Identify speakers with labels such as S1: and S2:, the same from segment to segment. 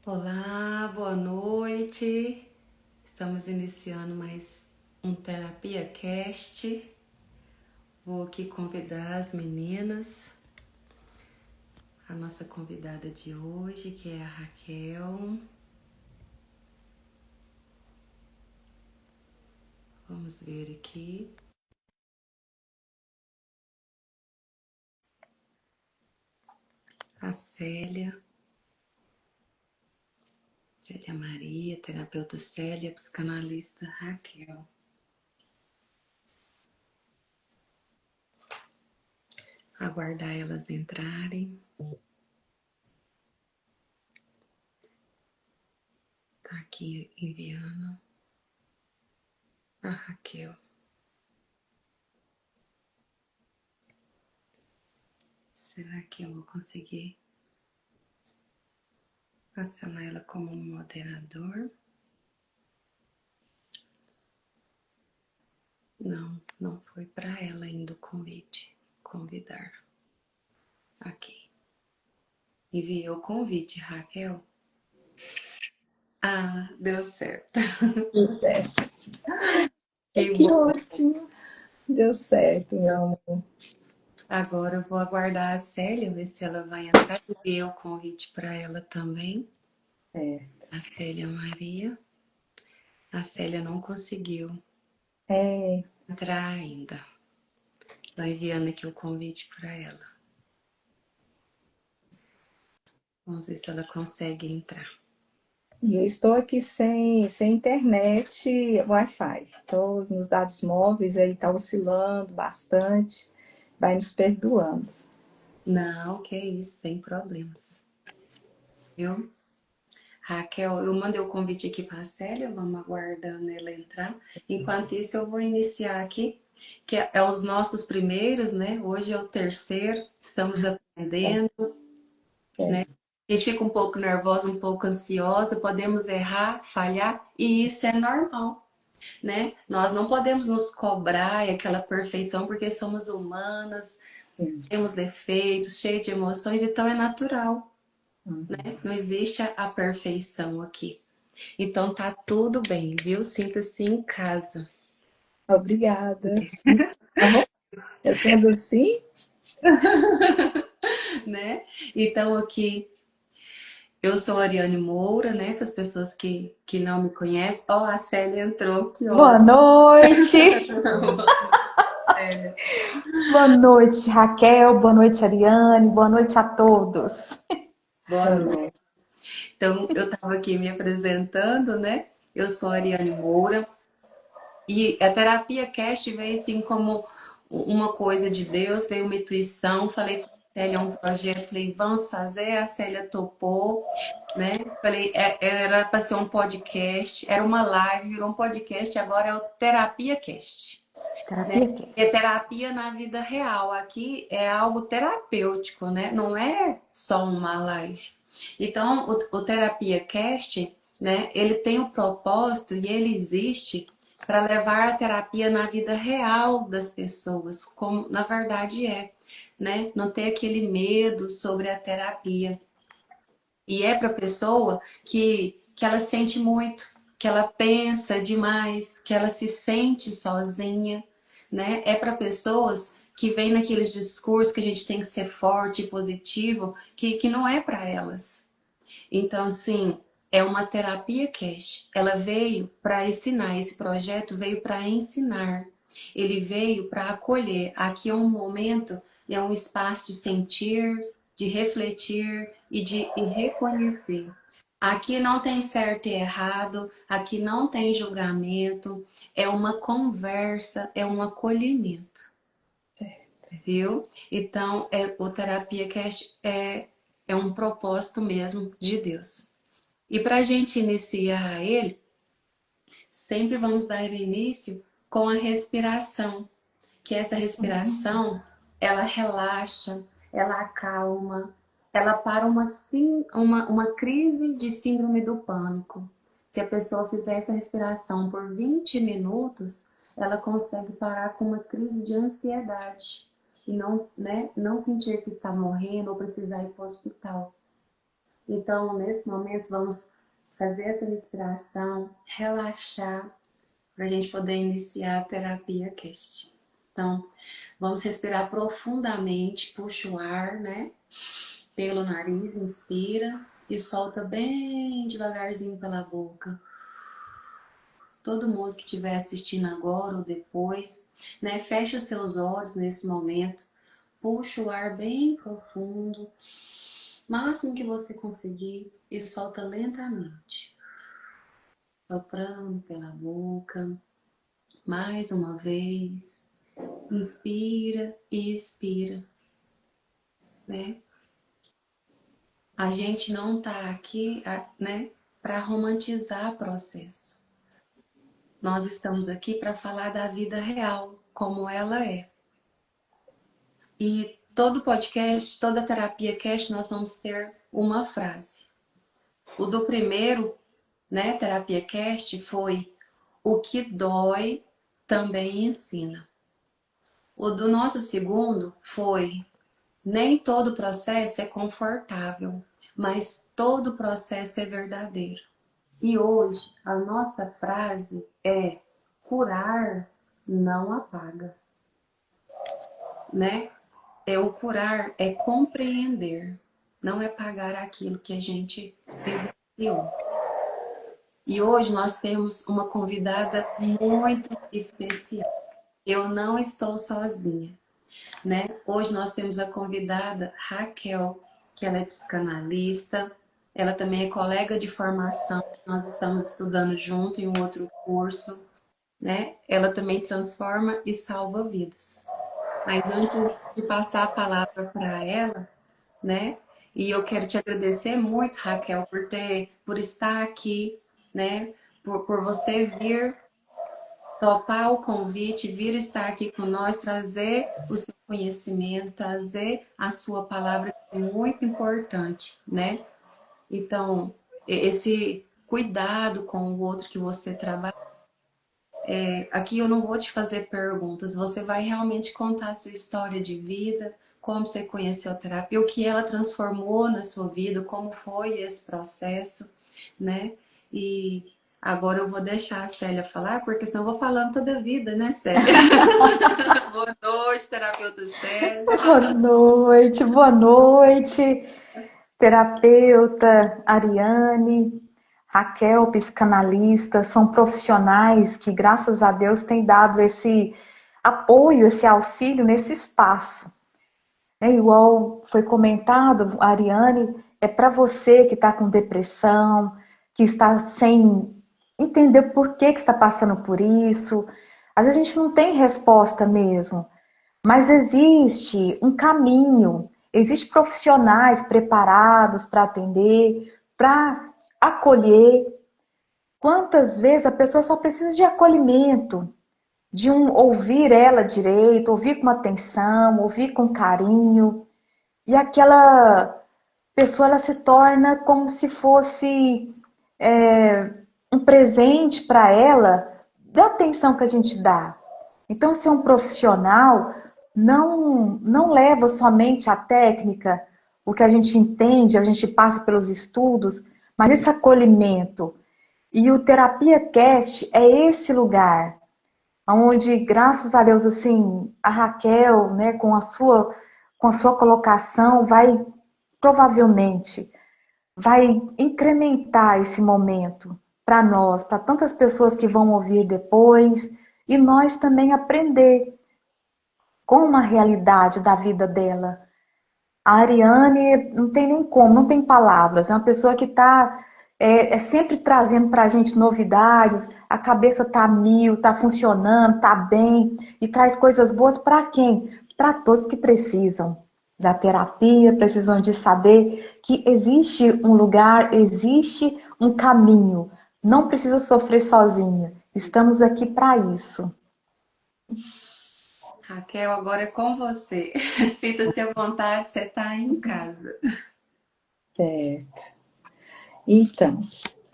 S1: Olá, boa noite. Estamos iniciando mais um Terapia Cast. Vou aqui convidar as meninas, a nossa convidada de hoje, que é a Raquel. Vamos ver aqui. A Célia Maria, terapeuta Célia, psicanalista Raquel. Aguardar elas entrarem. Tá aqui enviando a Raquel. Será que eu vou conseguir acionar ela como um moderador? Não foi para ela ainda o convite. Convidar. Aqui. Enviei o convite, Raquel. Ah, deu certo.
S2: Deu certo.
S1: Que
S2: Que
S1: bom.
S2: ótimo. Deu certo, meu amor.
S1: Agora eu vou aguardar a Célia, ver se ela vai entrar. Enviei o convite para ela também.
S2: Certo.
S1: A Célia Maria. A Célia não conseguiu
S2: É,
S1: entrar ainda. Estou enviando aqui o convite para ela. Vamos ver se ela consegue entrar.
S2: e eu estou aqui sem internet, Wi-Fi. Estou nos dados móveis, ele está oscilando bastante. Vai nos perdoando.
S1: Não, que isso, sem problemas. Viu? Raquel, eu mandei o convite aqui para a Célia, vamos aguardando ela entrar. Enquanto isso, eu vou iniciar aqui, que é os nossos primeiros, né? Hoje é o terceiro, estamos
S2: Tá
S1: aprendendo, né?
S2: certo.
S1: A gente fica um pouco nervosa, um pouco ansiosa, podemos errar, falhar, e isso é normal, né? Nós não podemos nos cobrar aquela perfeição, porque somos humanas,
S2: Sim.
S1: temos defeitos, cheios de emoções, então é natural,
S2: Uhum.
S1: né? Não existe a perfeição aqui. Então tá tudo bem, viu? Sinta-se em casa.
S2: Obrigada. Tá bom? Eu sendo assim,
S1: Né? Então aqui eu sou a Ariane Moura, né? Para as pessoas que não me conhecem. Ó, a Célia entrou, que
S3: Boa
S1: ótimo.
S3: noite, boa noite, Raquel, boa noite, Ariane, boa noite a todos.
S1: Boa
S2: boa
S1: noite.
S2: noite.
S1: Então eu estava aqui me apresentando, né? Eu sou a Ariane Moura e a Terapia Cast veio assim como uma coisa de Deus, veio uma intuição. Falei com a Célia, é um projeto, falei, vamos fazer. A Célia topou, né? Falei, era para ser um podcast, era uma live, virou um podcast, agora é o Terapia Cast, né?
S3: Terapia Cast.
S1: É terapia na vida real. Aqui é algo terapêutico, né? Não é só uma live. Então, o Terapia Cast, né? Ele tem um propósito e ele existe para levar a terapia na vida real das pessoas, como na verdade é, né? Não ter aquele medo sobre a terapia. E é para a pessoa que ela sente muito, que ela pensa demais, que ela se sente sozinha, né? É para pessoas que vêm naqueles discursos que a gente tem que ser forte e positivo, que não é para elas. Então, assim, é uma terapia cash. Ela veio para ensinar, esse projeto veio para ensinar. Ele veio para acolher. Aqui é um momento, é um espaço de sentir, de refletir e reconhecer. Aqui não tem certo e errado, aqui não tem julgamento, é uma conversa, é um acolhimento, viu? Então, o Terapia Cash é um propósito mesmo de Deus. E para a gente iniciar ele, sempre vamos dar início com a respiração, que essa respiração, ela relaxa, ela acalma, ela para uma crise de síndrome do pânico. Se a pessoa fizer essa respiração por 20 minutos, ela consegue parar com uma crise de ansiedade e não, né, não sentir que está morrendo ou precisar ir para o hospital. Então, nesse momento, vamos fazer essa respiração, relaxar, para a gente poder iniciar a terapia Cast. Então, vamos respirar profundamente, puxa o ar, né? Pelo nariz, inspira e solta bem devagarzinho pela boca. Todo mundo que estiver assistindo agora ou depois, né? Fecha os seus olhos nesse momento, puxa o ar bem profundo, máximo que você conseguir e solta lentamente, soprando pela boca. Mais uma vez, inspira e expira, né? A gente não tá aqui, né, para romantizar o processo. Nós estamos aqui para falar da vida real, como ela é. E todo podcast, toda terapia cast, nós vamos ter uma frase. O do primeiro, né, terapia cast foi: o que dói também ensina. O do nosso segundo foi: nem todo processo é confortável, mas todo processo é verdadeiro. E hoje a nossa frase é: curar não apaga, né? O curar é compreender, não é pagar aquilo que a gente vivenciou. E hoje nós temos uma convidada muito especial. Eu não estou sozinha, né? Hoje nós temos a convidada Raquel, que ela é psicanalista, ela também é colega de formação, nós estamos estudando junto em um outro curso, né? Ela também transforma e salva vidas. Mas antes de passar a palavra para ela, né? E eu quero te agradecer muito, Raquel, por estar aqui, né? Por você vir topar o convite, vir estar aqui com nós, trazer o seu conhecimento, trazer a sua palavra, que é muito importante, né? Então, esse cuidado com o outro que você trabalha. Aqui eu não vou te fazer perguntas, você vai realmente contar a sua história de vida, como você conheceu a terapia, o que ela transformou na sua vida, como foi esse processo, né? E agora eu vou deixar a Célia falar, porque senão eu vou falando toda a vida, né, Célia? Boa noite, terapeuta Célia.
S3: Boa noite, terapeuta Ariane, Raquel, psicanalista, são profissionais que, graças a Deus, têm dado esse apoio, esse auxílio nesse espaço. Igual foi comentado, Ariane, é para você que está com depressão, que está sem entender por que está passando por isso. Às vezes a gente não tem resposta mesmo, mas existe um caminho, existem profissionais preparados para atender, para acolher. Quantas vezes a pessoa só precisa de acolhimento, de ouvir ela direito, ouvir com atenção, ouvir com carinho, e aquela pessoa ela se torna como se fosse um presente para ela da atenção que a gente dá. Então, ser um profissional não leva somente a técnica, o que a gente entende, a gente passa pelos estudos, mas esse acolhimento. E o Terapia Cast é esse lugar onde, graças a Deus, assim, a Raquel, né, com a sua colocação, provavelmente, vai incrementar esse momento para nós, para tantas pessoas que vão ouvir depois, e nós também aprender com uma realidade da vida dela. A Ariane não tem nem como, não tem palavras, é uma pessoa que está sempre trazendo para a gente novidades, a cabeça está mil, está funcionando, está bem, e traz coisas boas para quem? Para todos que precisam da terapia, precisam de saber que existe um lugar, existe um caminho, não precisa sofrer sozinha, estamos aqui para isso.
S1: Raquel, agora é com você. Sinta-se à vontade, você está em casa.
S2: Certo. Então,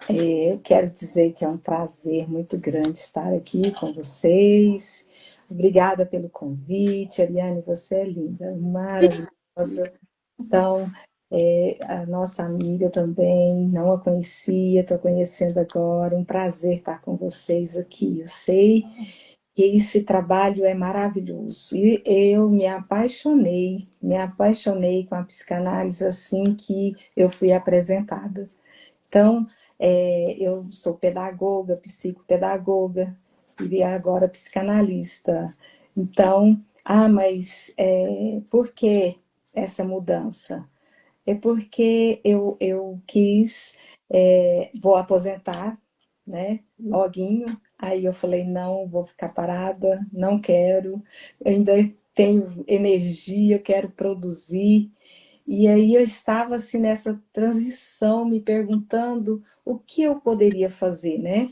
S2: eu quero dizer que é um prazer muito grande estar aqui com vocês. Obrigada pelo convite. Ariane, você é linda, maravilhosa. Então, A nossa amiga também, não a conhecia, estou conhecendo agora. Um prazer estar com vocês aqui. Eu sei que esse trabalho é maravilhoso. E eu me apaixonei com a psicanálise assim que eu fui apresentada. Então, eu sou pedagoga, psicopedagoga e agora psicanalista. Então, mas por que essa mudança? É porque eu quis, vou aposentar, né? Loguinho. Aí eu falei, não, vou ficar parada, não quero, eu ainda tenho energia, quero produzir. E aí eu estava assim nessa transição, me perguntando o que eu poderia fazer, né?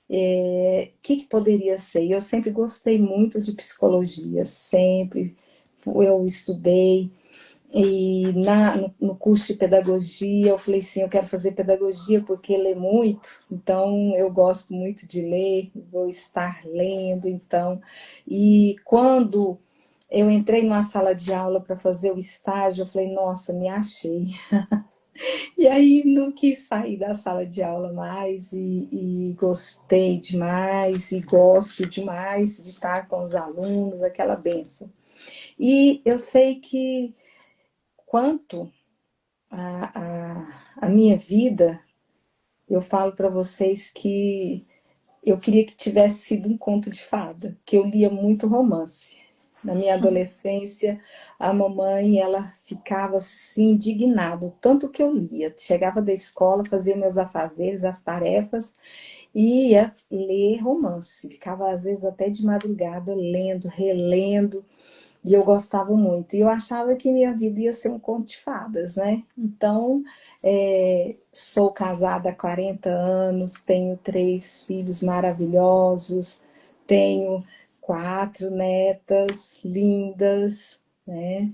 S2: O que poderia ser? Eu sempre gostei muito de psicologia, sempre eu estudei. E no curso de pedagogia, eu falei assim, eu quero fazer pedagogia porque lê muito, então eu gosto muito de ler, vou estar lendo, então. E quando eu entrei numa sala de aula para fazer o estágio, eu falei, nossa, me achei. E aí não quis sair da sala de aula mais e gostei demais e gosto demais de estar com os alunos, aquela benção. E eu sei que quanto a minha vida, eu falo para vocês que eu queria que tivesse sido um conto de fada, que eu lia muito romance. Na minha adolescência, a mamãe, ela ficava assim, indignada, tanto que eu lia. Chegava da escola, fazia meus afazeres, as tarefas, e ia ler romance. Ficava, às vezes, até de madrugada, lendo, relendo. E eu gostava muito. E eu achava que minha vida ia ser um conto de fadas, né? Então, sou casada há 40 anos, tenho 3 filhos maravilhosos, tenho 4 netas lindas, né?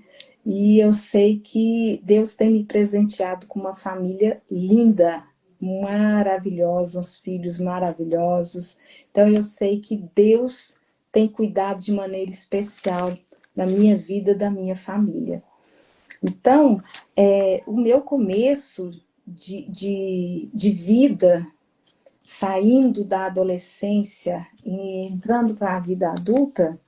S2: E eu sei que Deus tem me presenteado com uma família linda, maravilhosa, uns filhos maravilhosos. Então, eu sei que Deus tem cuidado de maneira especial da minha vida, da minha família. Então, o meu começo de vida, saindo da adolescência e entrando para a vida adulta,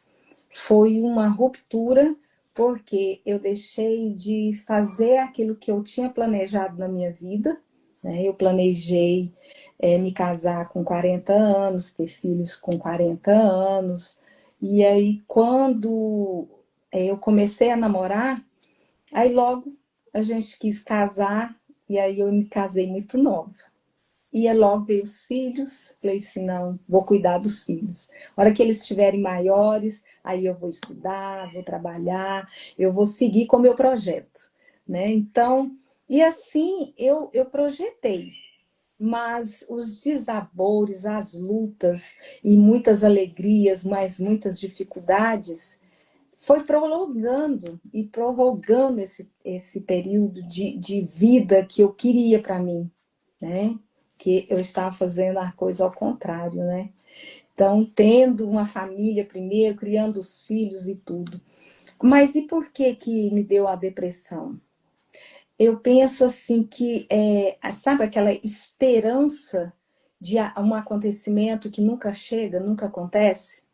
S2: foi uma ruptura, porque eu deixei de fazer aquilo que eu tinha planejado na minha vida, né? Eu planejei me casar com 40 anos, ter filhos com 40 anos, e aí quando eu comecei a namorar, aí logo a gente quis casar, e aí eu me casei muito nova. E aí logo veio os filhos, falei assim, não, vou cuidar dos filhos. A hora que eles estiverem maiores, aí eu vou estudar, vou trabalhar, eu vou seguir com o meu projeto, né? Então, e assim eu projetei. Mas os desabores, as lutas e muitas alegrias, mas muitas dificuldades, foi prolongando e prorrogando esse período de vida que eu queria para mim, né? Que eu estava fazendo a coisa ao contrário, né? Então, tendo uma família primeiro, criando os filhos e tudo. Mas e por que que me deu a depressão? Eu penso assim que, sabe aquela esperança de um acontecimento que nunca chega, nunca acontece?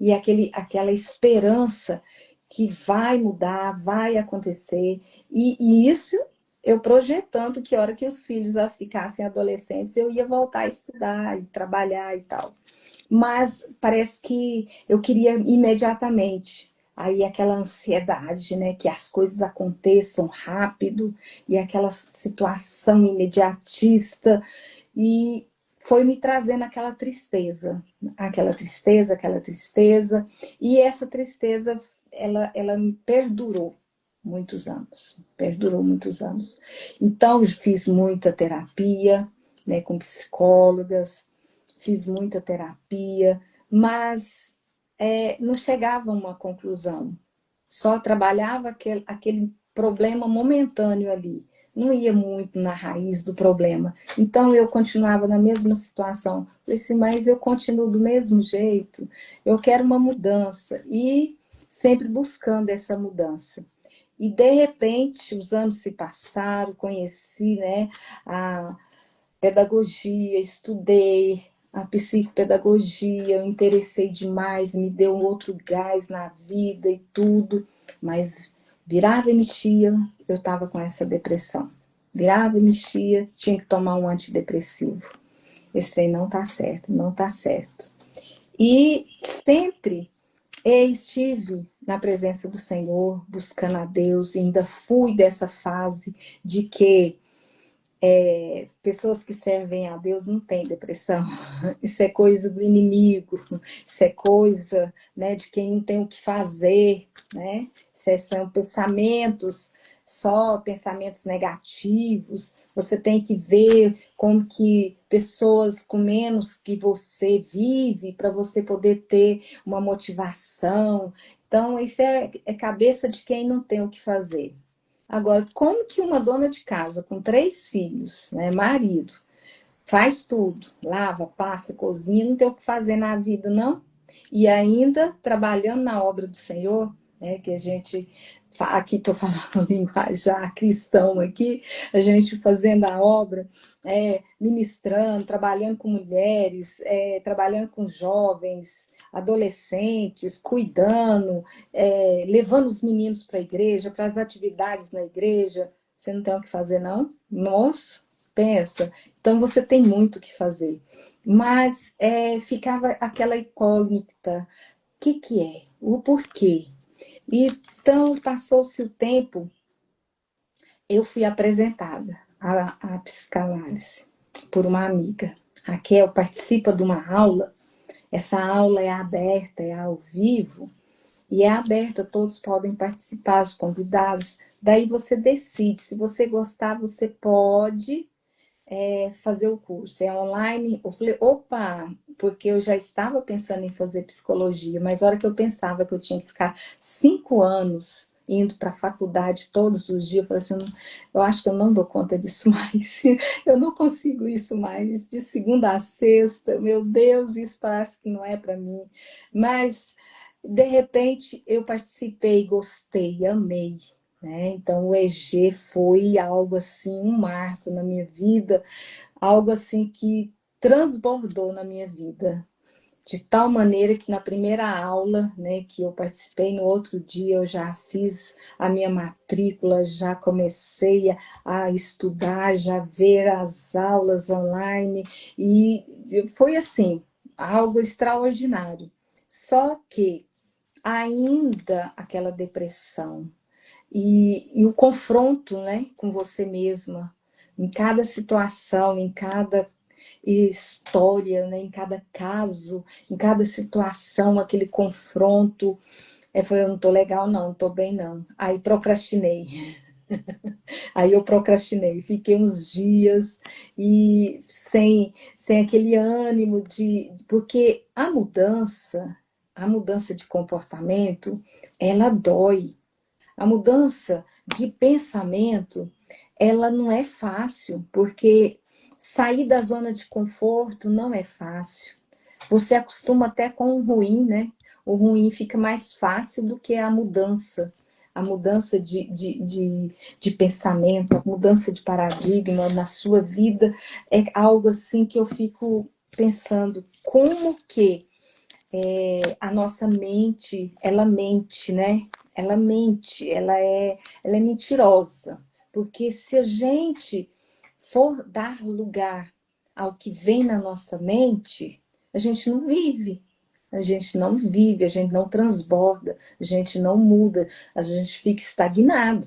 S2: E aquela esperança que vai mudar, vai acontecer. E isso eu projetando que a hora que os filhos ficassem adolescentes, eu ia voltar a estudar e trabalhar e tal. Mas parece que eu queria imediatamente. Aí aquela ansiedade, né? Que as coisas aconteçam rápido e aquela situação imediatista. E foi me trazendo aquela tristeza, aquela tristeza, aquela tristeza. E essa tristeza, ela me perdurou muitos anos. Então, fiz muita terapia, né, com psicólogas, fiz muita terapia, mas não chegava a uma conclusão. Só trabalhava aquele problema momentâneo ali. Não ia muito na raiz do problema. Então, eu continuava na mesma situação. Falei assim, mas eu continuo do mesmo jeito. Eu quero uma mudança. E sempre buscando essa mudança. E, de repente, os anos se passaram, conheci, né, a pedagogia, estudei a psicopedagogia, eu interessei demais, me deu um outro gás na vida e tudo, mas virava e mexia, eu estava com essa depressão. Virava e mexia, tinha que tomar um antidepressivo. Esse trem não tá certo, não tá certo. E sempre estive na presença do Senhor, buscando a Deus, e ainda fui dessa fase de que pessoas que servem a Deus não têm depressão. Isso é coisa do inimigo, isso é coisa, né, de quem não tem o que fazer, né? São pensamentos, só pensamentos negativos. Você tem que ver como que pessoas com menos que você vive para você poder ter uma motivação. Então, isso é cabeça de quem não tem o que fazer. Agora, como que uma dona de casa com 3 filhos, né, marido, faz tudo, lava, passa, cozinha, não tem o que fazer na vida, não? E ainda trabalhando na obra do Senhor, né, que a gente, aqui estou falando linguajar cristão aqui, a gente fazendo a obra, ministrando, trabalhando com mulheres, trabalhando com jovens, adolescentes, cuidando, levando os meninos para a igreja, para as atividades na igreja. Você não tem o que fazer, não? Moço, pensa. Então você tem muito o que fazer. Mas ficava aquela incógnita. O que é? O porquê? Então, passou-se o tempo, eu fui apresentada à psicanálise por uma amiga. A Raquel participa de uma aula. Essa aula é aberta, é ao vivo, e é aberta, todos podem participar, os convidados. Daí você decide, se você gostar, você pode fazer o curso. É online. Eu falei, opa, porque eu já estava pensando em fazer psicologia, mas a hora que eu pensava que eu tinha que ficar 5 anos indo para a faculdade todos os dias, eu falei assim, eu acho que eu não dou conta disso mais, eu não consigo isso mais, de segunda a sexta, meu Deus, isso parece que não é para mim. Mas, de repente, eu participei, gostei, amei. Né? Então, o EG foi algo assim, um marco na minha vida, algo assim que transbordou na minha vida, de tal maneira que na primeira aula, né, que eu participei, no outro dia eu já fiz a minha matrícula, já comecei a estudar, já ver as aulas online, e foi assim, algo extraordinário. Só que ainda aquela depressão, e o confronto, né, com você mesma, em cada situação, em cada história, né, em cada caso, em cada situação, aquele confronto. Eu falei, eu não tô legal, não tô bem, não. Aí procrastinei. Aí eu procrastinei, fiquei uns dias e sem aquele ânimo porque a mudança de comportamento, ela dói. A mudança de pensamento, ela não é fácil, porque sair da zona de conforto não é fácil. Você acostuma até com o ruim, né? O ruim fica mais fácil do que a mudança. A mudança de pensamento, a mudança de paradigma na sua vida é algo assim que eu fico pensando, como que a nossa mente, ela mente, né? Ela mente, ela é mentirosa. Porque se a gente for dar lugar ao que vem na nossa mente, a gente não vive. A gente não vive, a gente não transborda, a gente não muda, a gente fica estagnado.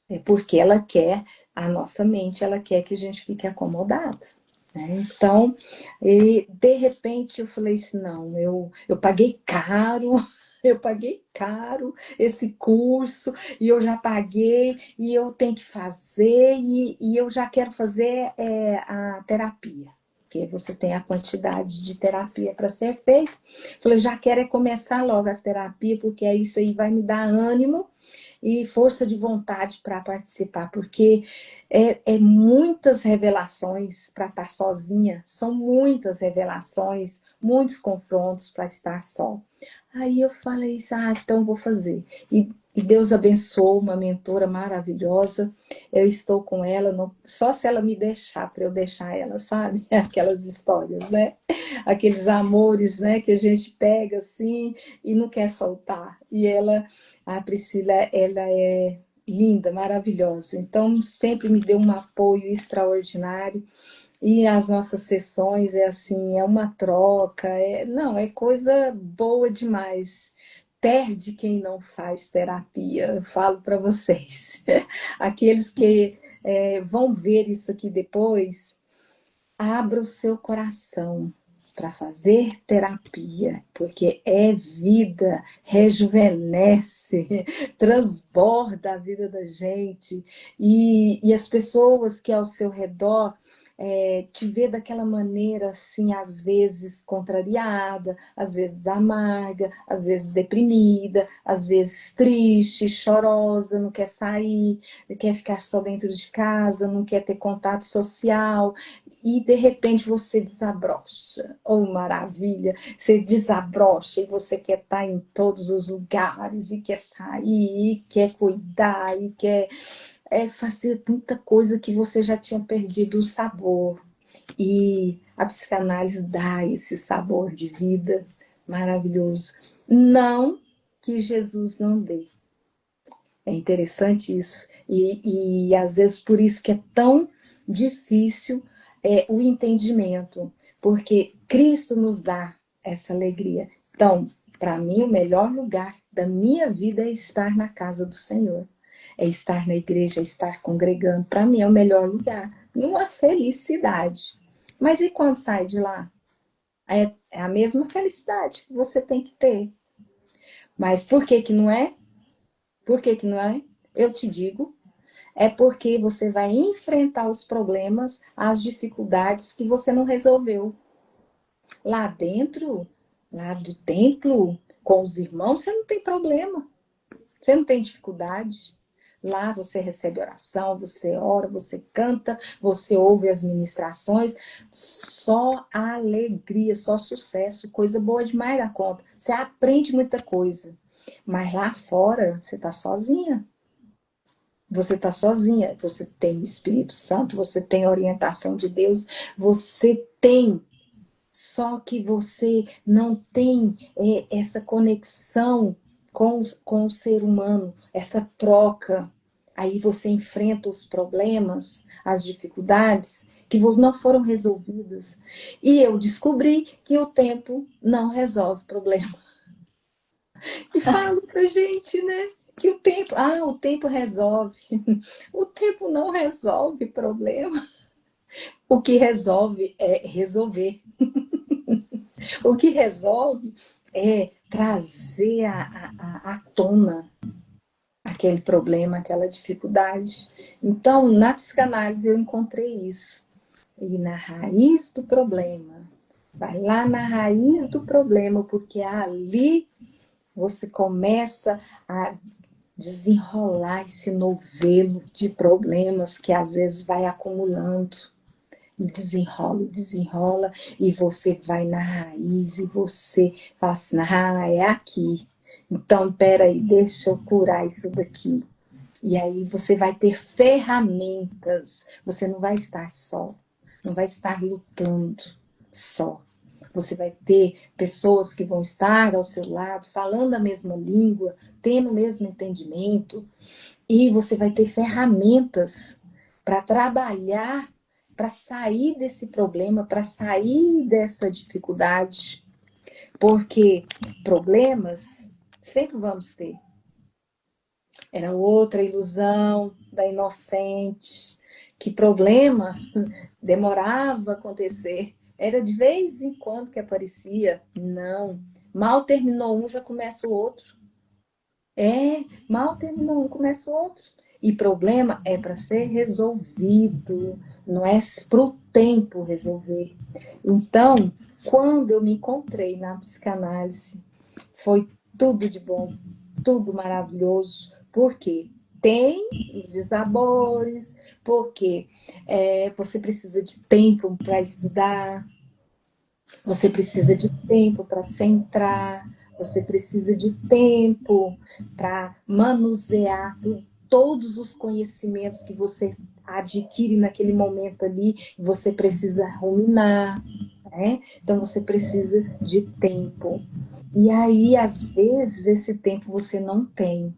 S2: É porque ela quer, a nossa mente, ela quer que a gente fique acomodado. Né? Então, de repente eu falei assim, não, eu paguei caro, eu paguei caro esse curso, e eu já paguei, e eu tenho que fazer, e eu já quero fazer a terapia, porque você tem a quantidade de terapia para ser feita. Falei, já quero começar logo as terapias, porque isso aí vai me dar ânimo e força de vontade para participar, porque é muitas revelações para estar sozinha, são muitas revelações, muitos confrontos para estar só. Aí eu falei, então vou fazer. E Deus abençoou uma mentora maravilhosa. Eu estou com ela, só se ela me deixar, para eu deixar ela, sabe? Aquelas histórias, né? Aqueles amores, né? Que a gente pega assim e não quer soltar. E ela, a Priscila, ela é linda, maravilhosa. Então, sempre me deu um apoio extraordinário. E as nossas sessões é assim, é uma troca, não, é coisa boa demais. Perde quem não faz terapia, eu falo para vocês. Aqueles que vão ver isso aqui depois, abra o seu coração para fazer terapia, porque é vida, rejuvenesce, transborda a vida da gente. E as pessoas que ao seu redor te vê daquela maneira assim, às vezes contrariada, às vezes amarga, às vezes deprimida, às vezes triste, chorosa, não quer sair, quer ficar só dentro de casa, não quer ter contato social, e de repente você desabrocha. Oh, maravilha! Você desabrocha e você quer estar em todos os lugares, e quer sair, e quer cuidar, e quer fazer muita coisa que você já tinha perdido o sabor. E a psicanálise dá esse sabor de vida maravilhoso. Não que Jesus não dê. É interessante isso. E às vezes por isso que é tão difícil o entendimento, porque Cristo nos dá essa alegria. Então, para mim, o melhor lugar da minha vida é estar na casa do Senhor, é estar na igreja, é estar congregando. Para mim é o melhor lugar, uma felicidade. Mas e quando sai de lá? É a mesma felicidade que você tem que ter. Mas por que que não é? Por que que não é? Eu te digo, é porque você vai enfrentar os problemas, as dificuldades que você não resolveu. Lá dentro, lá do templo, com os irmãos, você não tem problema. Você não tem dificuldade. Lá você recebe oração, você ora, você canta, você ouve as ministrações. Só alegria, só sucesso, coisa boa demais da conta. Você aprende muita coisa. Mas lá fora, você está sozinha. Você está sozinha, você tem o Espírito Santo, você tem a orientação de Deus, você tem, só que você não tem essa conexão com o ser humano, essa troca. Aí você enfrenta os problemas, as dificuldades que não foram resolvidas. E eu descobri que o tempo não resolve problema. E falo pra gente, né? Que o tempo resolve. O tempo não resolve problema. O que resolve é resolver. O que resolve é trazer à tona aquele problema, aquela dificuldade. Então, na psicanálise eu encontrei isso. E na raiz do problema. Vai lá na raiz do problema, porque ali você começa a desenrolar esse novelo de problemas que às vezes vai acumulando. E desenrola, e você vai na raiz e você fala assim, é aqui. Então, peraí, deixa eu curar isso daqui. E aí você vai ter ferramentas, você não vai estar só, não vai estar lutando só. Você vai ter pessoas que vão estar ao seu lado, falando a mesma língua, tendo o mesmo entendimento, e você vai ter ferramentas para trabalhar, para sair desse problema, para sair dessa dificuldade, porque problemas sempre vamos ter. Era outra ilusão da inocente, que problema demorava a acontecer. Era de vez em quando que aparecia. Não. Mal terminou um, já começa o outro. Mal terminou um, começa o outro. E problema é para ser resolvido, não é para o tempo resolver. Então, quando eu me encontrei na psicanálise, foi tudo de bom, tudo maravilhoso, Por quê? Tem os desabores, porque você precisa de tempo para estudar, você precisa de tempo para centrar, você precisa de tempo para manusear todos os conhecimentos que você adquire naquele momento ali, você precisa ruminar, né? Então você precisa de tempo. E aí, às vezes, esse tempo você não tem.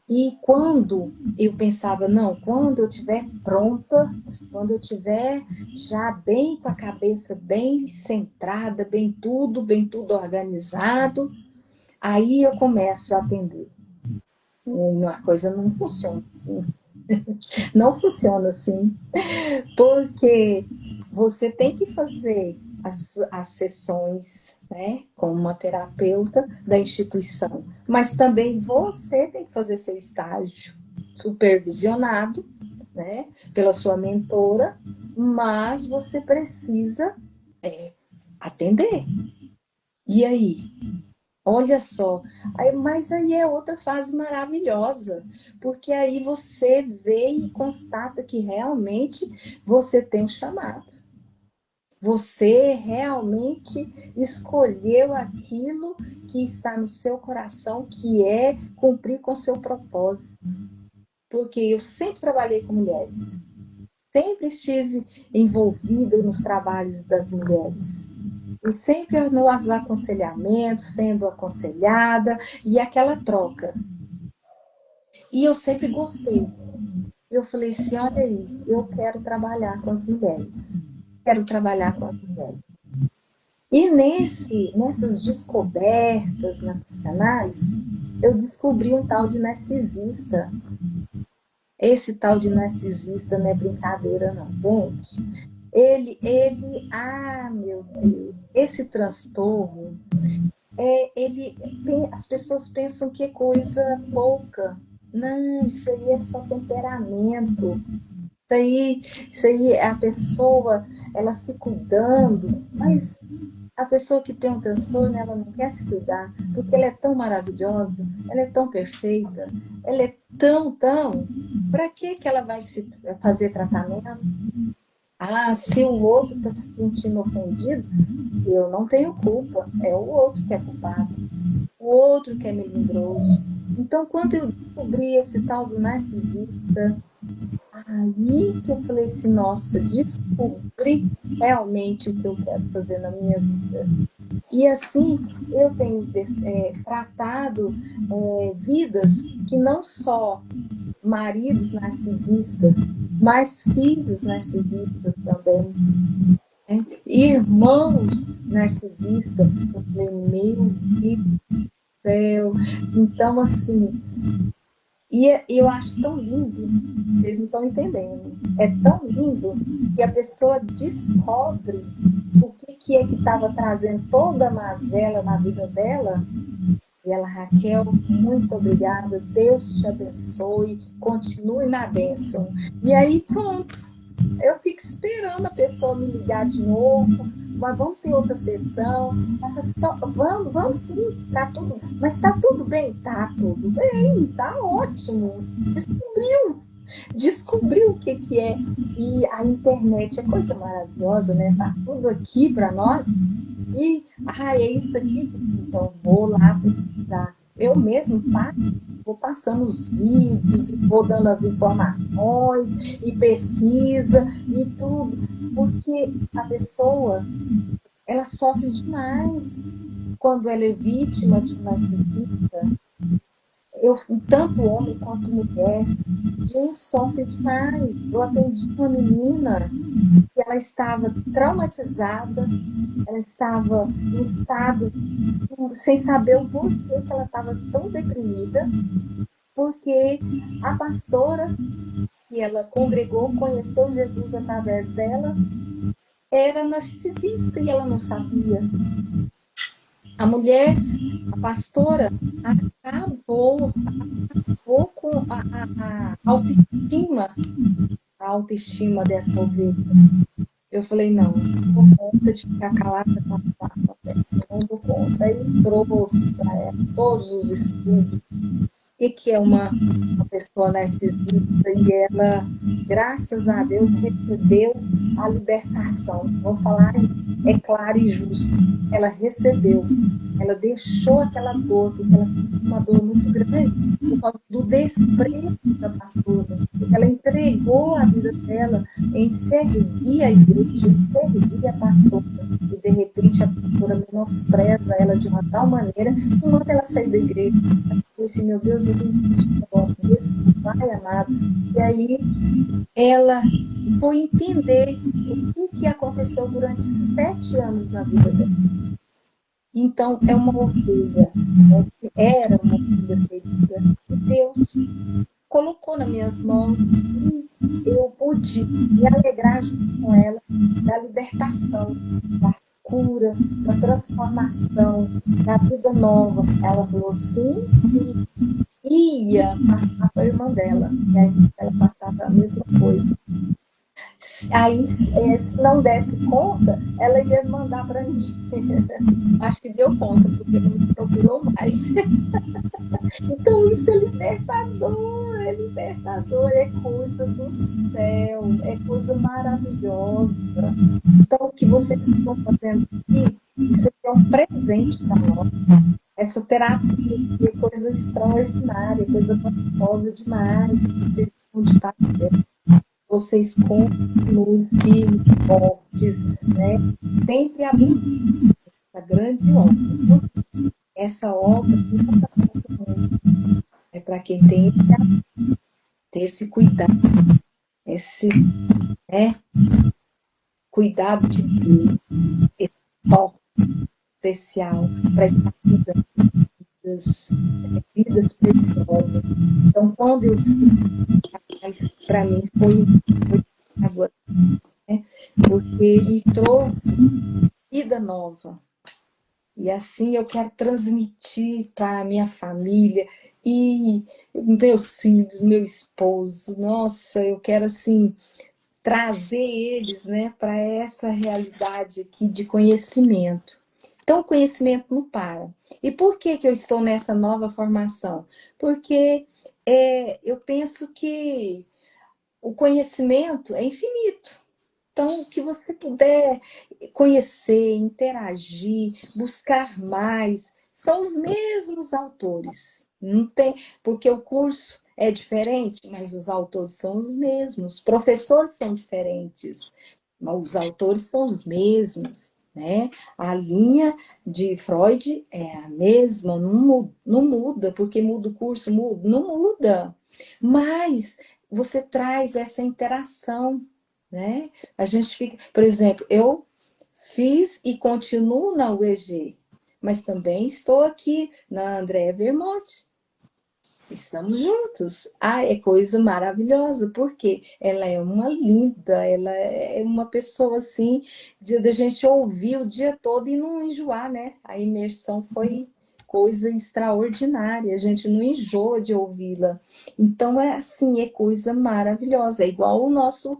S2: E quando eu pensava, não, quando eu estiver pronta, quando eu estiver já bem com a cabeça bem centrada, bem tudo organizado, aí eu começo a atender. E a coisa não funciona. Não funciona assim, porque você tem que fazer as sessões, né, com uma terapeuta da instituição, mas também você tem que fazer seu estágio supervisionado, né, pela sua mentora, mas você precisa atender. E aí? Olha só, mas aí é outra fase maravilhosa, porque aí você vê e constata que realmente você tem um chamado. Você realmente escolheu aquilo que está no seu coração, que é cumprir com seu propósito. Porque eu sempre trabalhei com mulheres, sempre estive envolvida nos trabalhos das mulheres. E sempre nos aconselhamentos, sendo aconselhada, e aquela troca. E eu sempre gostei. Eu falei assim, olha aí, eu quero trabalhar com as mulheres. Quero trabalhar com as mulheres. E nessas descobertas na psicanálise, eu descobri um tal de narcisista. Esse tal de narcisista não é brincadeira não, gente. Meu Deus, esse transtorno, as pessoas pensam que é coisa pouca. Não, isso aí é só temperamento. Isso aí é a pessoa, ela se cuidando, mas a pessoa que tem um transtorno, ela não quer se cuidar, porque ela é tão maravilhosa, ela é tão perfeita, ela é tão... Para que ela vai fazer tratamento? Ah, se o outro está se sentindo ofendido, eu não tenho culpa, é o outro que é culpado, o outro que é melindroso. Então, quando eu descobri esse tal do narcisista, aí que eu falei assim, nossa, descobri realmente o que eu quero fazer na minha vida. E assim, eu tenho tratado vidas que não só maridos narcisistas, mas filhos narcisistas também. Irmãos narcisistas. Eu falei, meu Deus do céu. Então, assim, e eu acho tão lindo, vocês não estão entendendo. É tão lindo que a pessoa descobre o que é que estava trazendo toda a mazela na vida dela. E ela, Raquel, muito obrigada, Deus te abençoe, continue na bênção. E aí, pronto, eu fico esperando a pessoa me ligar de novo, mas vamos ter outra sessão. Ela fala assim, vamos sim, tá tudo, mas tá tudo bem? Tá tudo bem, tá ótimo. Descobriu o que é. E a internet é coisa maravilhosa, né? Tá tudo aqui para nós. E, é isso aqui, então vou lá pesquisar. Eu mesmo vou passando os vídeos, vou dando as informações, e pesquisa, e tudo. Porque a pessoa, ela sofre demais quando ela é vítima de um narcisista. Tanto homem quanto mulher, gente, sofre demais. Eu atendi uma menina que ela estava traumatizada, ela estava em estado sem saber o porquê que ela estava tão deprimida, porque a pastora que ela congregou, conheceu Jesus através dela, era narcisista e ela não sabia. A mulher, a pastora, acabou com a autoestima dessa ovelha. Eu falei, não dou conta de ficar calada com a situação dela, não dou conta. Aí trouxe para ela todos os estudos que é uma pessoa narcisista e ela, graças a Deus, recebeu a libertação. Vou falar, é claro e justo. Ela recebeu, ela deixou aquela dor, porque ela sentiu uma dor muito grande por causa do desprezo da pastora, porque ela entregou a vida dela em servir a igreja, em servir a pastora, e de repente a pastora menospreza ela de uma tal maneira, quando ela saiu da igreja, ela falou assim, meu Deus, eu não existe um negócio desse, Pai amado. E aí ela foi entender o que aconteceu durante 7 anos na vida dela. Então, é uma ovelha, né? Era uma ovelha ferida. E Deus colocou nas minhas mãos e eu pude me alegrar junto com ela da libertação, da cura, da transformação, da vida nova. Ela falou sim e ia passar para a irmã dela. E aí ela passava a mesma coisa. Aí, se não desse conta, ela ia mandar para mim. Acho que deu conta, porque não me procurou mais. Então, isso é libertador, é coisa do céu, é coisa maravilhosa. Então, o que vocês estão fazendo aqui, isso aqui é um presente para nós. Essa terapia aqui é coisa extraordinária, coisa gostosa demais. Vocês estão de parabéns. Vocês continuem firmes, fortes, né? Sempre abrindo essa grande obra. Essa obra não é para todo mundo, é para quem tem esse cuidado, esse, né, cuidado de Deus, esse toque especial para essa vida, vidas preciosas. Então, quando eu descobri, para mim foi agora, né? Porque me trouxe vida nova. E assim eu quero transmitir para a minha família e meus filhos, meu esposo. Nossa, eu quero assim trazer eles, né, para essa realidade aqui de conhecimento. Então, o conhecimento não para. E por que eu estou nessa nova formação? Porque eu penso que o conhecimento é infinito. Então, o que você puder conhecer, interagir, buscar mais, são os mesmos autores. Não tem, porque o curso é diferente, mas os autores são os mesmos. Os professores são diferentes, mas os autores são os mesmos. Né? A linha de Freud é a mesma, não muda, porque muda o curso, muda, não muda. Mas você traz essa interação, né? A gente fica, por exemplo, eu fiz e continuo na UEG, mas também estou aqui na Andréa Vermonte. Estamos juntos. Ah, é coisa maravilhosa, porque ela é uma linda, ela é uma pessoa assim, de a gente ouvir o dia todo e não enjoar, né? A imersão foi coisa extraordinária, a gente não enjoa de ouvi-la. Então, é assim, é coisa maravilhosa. É igual o nosso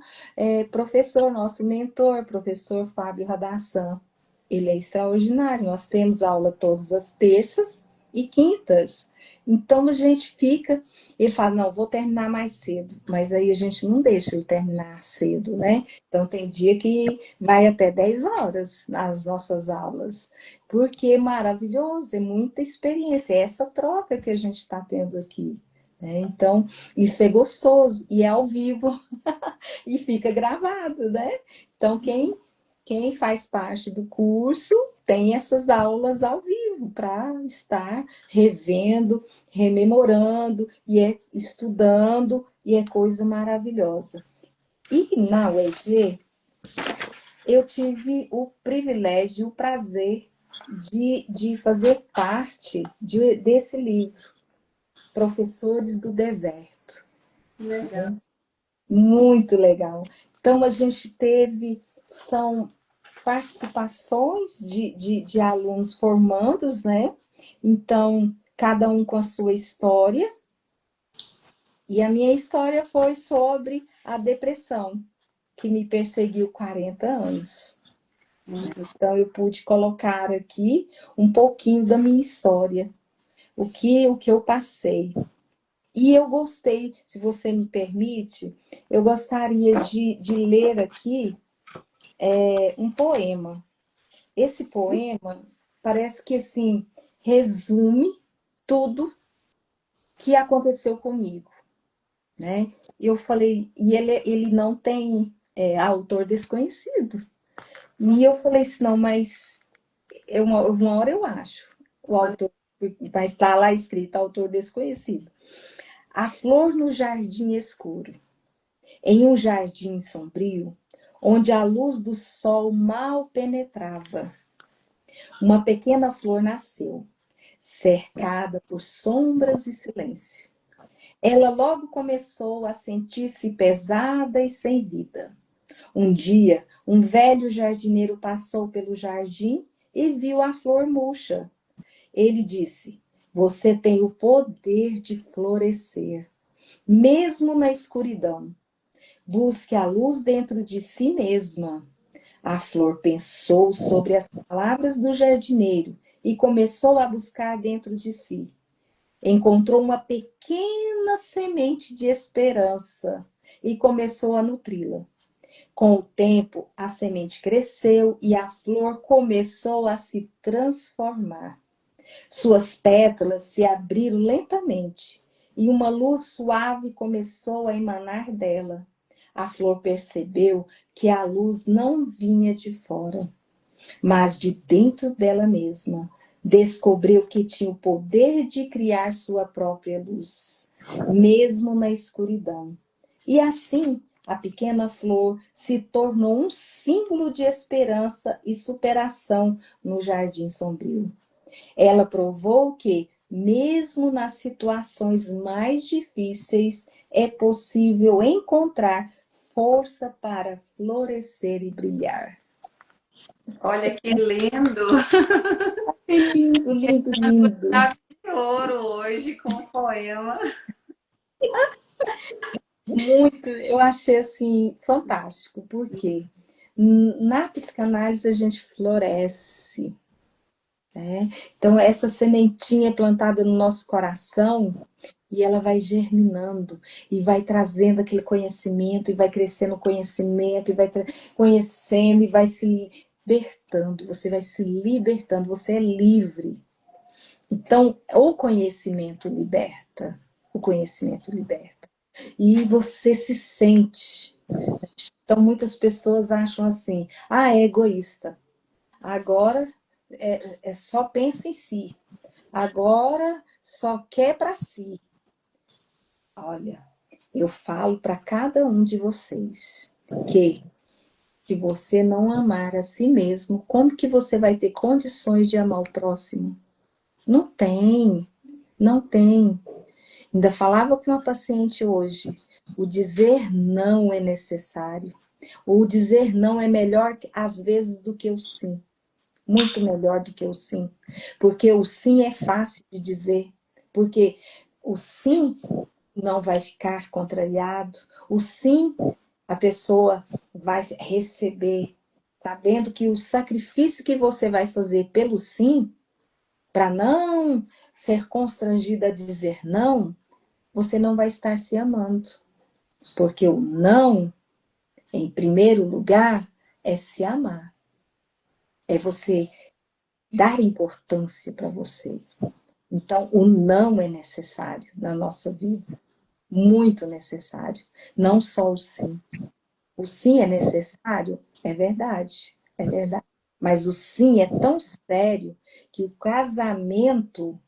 S2: professor, nosso mentor, professor Fábio Radassan. Ele é extraordinário. Nós temos aula todas as terças e quintas. Então, a gente fica... Ele fala, não, vou terminar mais cedo. Mas aí a gente não deixa ele terminar cedo, né? Então, tem dia que vai até 10 horas nas nossas aulas. Porque é maravilhoso, é muita experiência. É essa troca que a gente está tendo aqui. Né? Então, isso é gostoso. E é ao vivo. E fica gravado, né? Então, quem faz parte do curso tem essas aulas ao vivo para estar revendo, rememorando e estudando, e é coisa maravilhosa. E na UEG, eu tive o privilégio, o prazer de fazer parte desse livro, Professores do Deserto.
S1: Legal.
S2: Muito legal. Então, a gente são participações de alunos formandos, né? Então, cada um com a sua história. E a minha história foi sobre a depressão, que me perseguiu 40 anos. Então, eu pude colocar aqui um pouquinho da minha história, o que eu passei. E eu gostei, se você me permite, eu gostaria de ler aqui um poema. Esse poema parece que, assim, resume tudo que aconteceu comigo, né? Eu falei, e ele não tem autor desconhecido. E eu falei assim, não, mas uma hora eu acho o autor, vai estar lá escrito autor desconhecido. A flor no jardim escuro, em um jardim sombrio, onde a luz do sol mal penetrava, uma pequena flor nasceu, cercada por sombras e silêncio. Ela logo começou a sentir-se pesada e sem vida. Um dia, um velho jardineiro passou pelo jardim e viu a flor murcha. Ele disse: Você tem o poder de florescer, mesmo na escuridão. Busque a luz dentro de si mesma. A flor pensou sobre as palavras do jardineiro e começou a buscar dentro de si. Encontrou uma pequena semente de esperança e começou a nutri-la. Com o tempo, a semente cresceu e a flor começou a se transformar. Suas pétalas se abriram lentamente e uma luz suave começou a emanar dela. A flor percebeu que a luz não vinha de fora, mas de dentro dela mesma. Descobriu que tinha o poder de criar sua própria luz, mesmo na escuridão. E assim, a pequena flor se tornou um símbolo de esperança e superação no jardim sombrio. Ela provou que, mesmo nas situações mais difíceis, é possível encontrar força para florescer e brilhar.
S1: Olha que lindo!
S2: Lindo, lindo, lindo.
S1: Chave de ouro hoje com o poema.
S2: Muito, eu achei assim fantástico, porque na psicanálise a gente floresce, né? Então essa sementinha é plantada no nosso coração e ela vai germinando e vai trazendo aquele conhecimento e vai crescendo o conhecimento e vai conhecendo e vai se libertando, você vai se libertando, você é livre. Então, o conhecimento liberta, o conhecimento liberta. E você se sente. Então, muitas pessoas acham assim, é egoísta. Agora só pensa em si. Agora só quer para si. Olha, eu falo para cada um de vocês que se você não amar a si mesmo, como que você vai ter condições de amar o próximo? Não tem, não tem. Ainda falava com uma paciente hoje, o dizer não é necessário. O dizer não é melhor, às vezes, do que o sim. Muito melhor do que o sim. Porque o sim é fácil de dizer. Porque o sim não vai ficar contrariado. O sim, a pessoa vai receber, sabendo que o sacrifício que você vai fazer pelo sim, para não ser constrangida a dizer não, você não vai estar se amando. Porque o não, em primeiro lugar, é se amar. É você dar importância para você. Então, o não é necessário na nossa vida. Muito necessário. Não só o sim. O sim é necessário? É verdade. É verdade. Mas o sim é tão sério que o casamento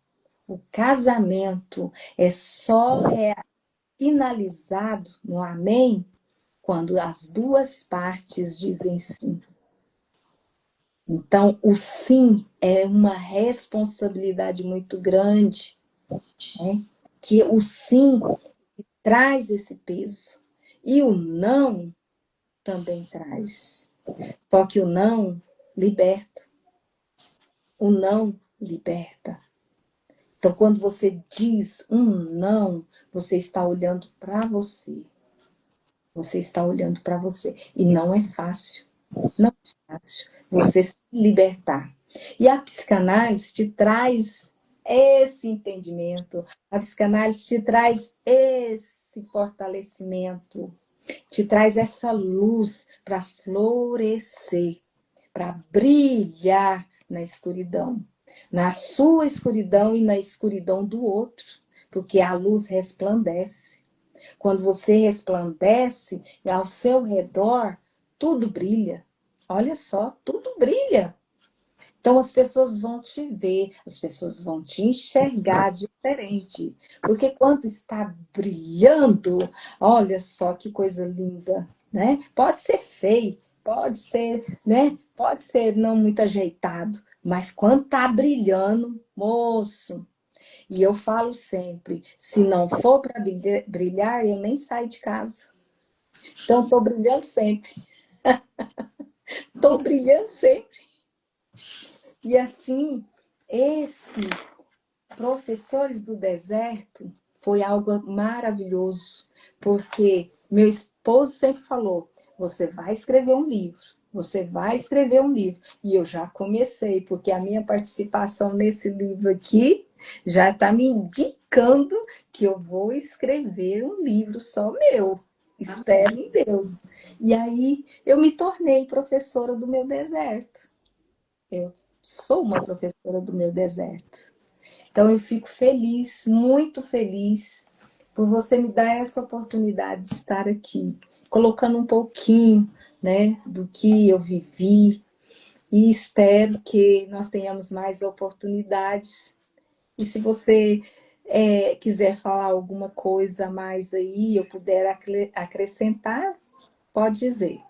S2: é só finalizado no amém quando as duas partes dizem sim. Então, o sim é uma responsabilidade muito grande, né? Que o sim traz esse peso. E o não também traz. Só que o não liberta. O não liberta. Então, quando você diz um não, você está olhando para você. Você está olhando para você. E não é fácil. Não é fácil você se libertar. E a psicanálise te traz esse entendimento, a psicanálise te traz esse fortalecimento, te traz essa luz para florescer, para brilhar na escuridão, na sua escuridão e na escuridão do outro, porque a luz resplandece. Quando você resplandece, ao seu redor, tudo brilha. Olha só, tudo brilha. Então as pessoas vão te ver, as pessoas vão te enxergar diferente. Porque quando está brilhando, olha só que coisa linda, né? Pode ser feio, pode ser, né? Pode ser não muito ajeitado, mas quando está brilhando, moço, e eu falo sempre, se não for para brilhar, eu nem saio de casa. Então estou brilhando sempre. Estou brilhando sempre. E assim, esse Professores do Deserto foi algo maravilhoso, porque meu esposo sempre falou: você vai escrever um livro, você vai escrever um livro. E eu já comecei, porque a minha participação nesse livro aqui já está me indicando que eu vou escrever um livro só meu. Espero em Deus. E aí eu me tornei professora do meu deserto. Eu sou uma professora do meu deserto. Então, eu fico feliz, muito feliz, por você me dar essa oportunidade de estar aqui, colocando um pouquinho, né, do que eu vivi, e espero que nós tenhamos mais oportunidades. E se você quiser falar alguma coisa a mais aí, eu puder acrescentar, pode dizer.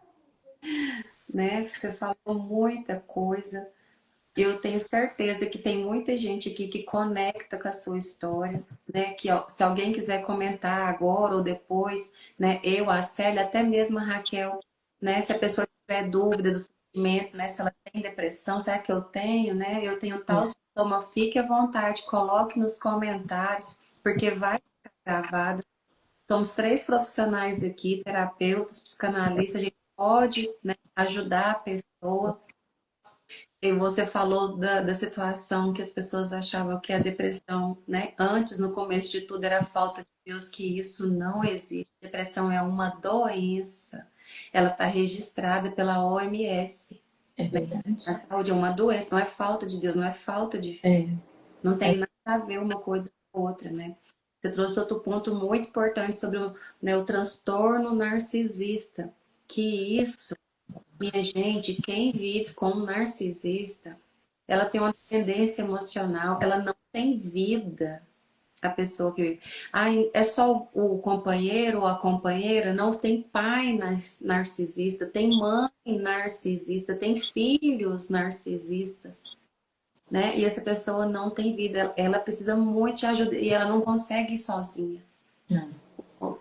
S1: Né? Você falou muita coisa. Eu tenho certeza que tem muita gente aqui que conecta com a sua história, né? Que ó, se alguém quiser comentar agora ou depois, né? Eu, a Célia, até mesmo a Raquel, né? Se a pessoa tiver dúvida do sentimento, né? Se ela tem depressão, será que eu tenho, né? Eu tenho tal sintoma, fique à vontade, coloque nos comentários, porque vai ficar gravado. Somos três profissionais aqui, terapeutas, psicanalistas, a gente pode, né, ajudar a pessoa. E você falou da situação que as pessoas achavam que a depressão, né? Antes, no começo de tudo, era a falta de Deus, que isso não existe. Depressão é uma doença. Ela está registrada pela OMS.
S2: É verdade.
S1: A saúde é uma doença, não é falta de Deus, não é falta de fé.
S2: É,
S1: Não tem nada a ver uma coisa com a outra, né? Você trouxe outro ponto muito importante sobre o, né, o transtorno narcisista. Que isso, minha gente, quem vive com um narcisista, ela tem uma dependência emocional, ela não tem vida. A pessoa que vive. Ah, é só o companheiro ou a companheira? Não, tem pai narcisista, tem mãe narcisista, tem filhos narcisistas, né? E essa pessoa não tem vida, ela precisa muito de ajuda e ela não consegue ir sozinha.
S2: não.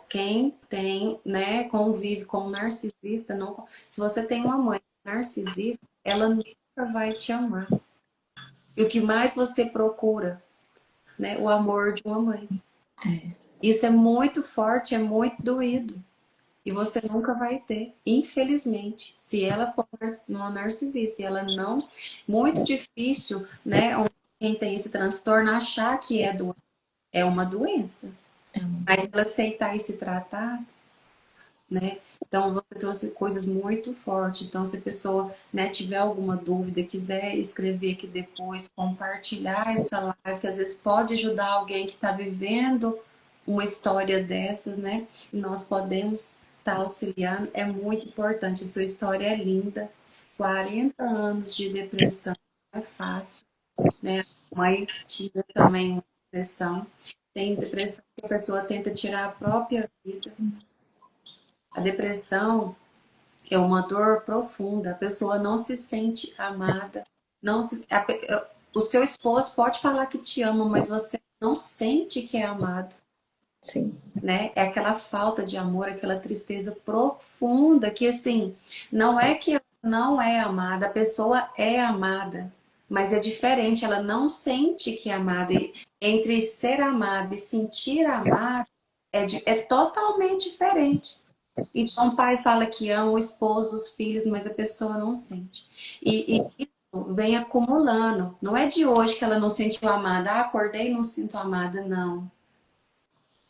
S1: Quem tem, né, convive com um narcisista, não, se você tem uma mãe narcisista, ela nunca vai te amar. E o que mais você procura, né, o amor de uma mãe. Isso é muito forte, é muito doído. E você nunca vai ter, infelizmente, se ela for uma narcisista. E ela não, muito difícil, né, quem tem esse transtorno achar que é uma doença. Mas ela aceitar e se tratar, né? Então você trouxe coisas muito fortes. Então, se a pessoa, né, tiver alguma dúvida, quiser escrever aqui depois, compartilhar essa live, que às vezes pode ajudar alguém que está vivendo uma história dessas, né? E nós podemos estar auxiliando. É muito importante. Sua história é linda. 40 anos de depressão não é fácil, né? A mãe tinha também uma depressão. Tem depressão que a pessoa tenta tirar a própria vida. A depressão é uma dor profunda. A pessoa não se sente amada. Não se, o seu esposo pode falar que te ama, mas você não sente que é amado,
S2: Sim.
S1: né? É aquela falta de amor, aquela tristeza profunda que, assim, não é que ela não é amada, a pessoa é amada, mas é diferente, ela não sente que é amada. E entre ser amada e sentir amada é totalmente diferente. Então, o pai fala que ama o esposo, os filhos, mas a pessoa não sente. E vem acumulando. Não é de hoje que ela não sentiu amada. Ah, acordei e não sinto amada, não.